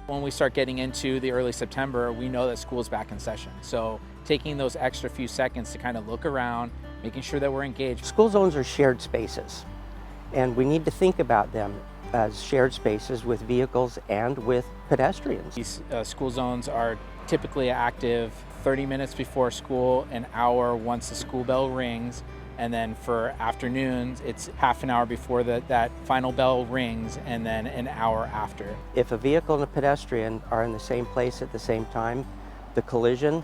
When we start getting into the early September, we know that school's back in session. So taking those extra few seconds to kind of look around, making sure that we're engaged. School zones are shared spaces, and we need to think about them as shared spaces with vehicles and with pedestrians. These school zones are typically active 30 minutes before school, an hour once the school bell rings, and then for afternoons, it's half an hour before that final bell rings, and then an hour after. If a vehicle and a pedestrian are in the same place at the same time, the collision,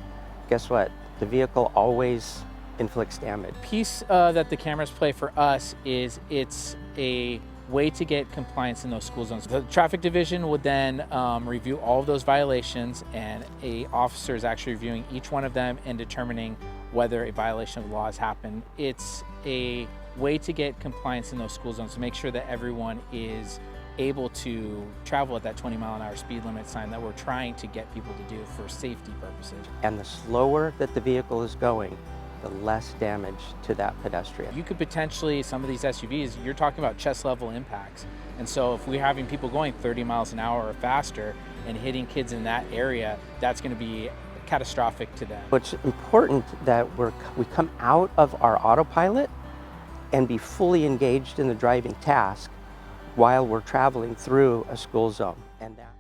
guess what? The vehicle always inflicts damage. The piece that the cameras play for us is it's a way to get compliance in those school zones. The traffic division would then review all of those violations, and a officer is actually reviewing each one of them and determining whether a violation of the law has happened. It's a way to get compliance in those school zones to make sure that everyone is able to travel at that 20-mile-an-hour speed limit sign that we're trying to get people to do for safety purposes. And the slower that the vehicle is going, the less damage to that pedestrian. You could potentially, some of these SUVs, you're talking about chest level impacts. And so if we're having people going 30 miles an hour or faster and hitting kids in that area, that's going to be catastrophic to them. It's important that we come out of our autopilot and be fully engaged in the driving task while we're traveling through a school zone. And that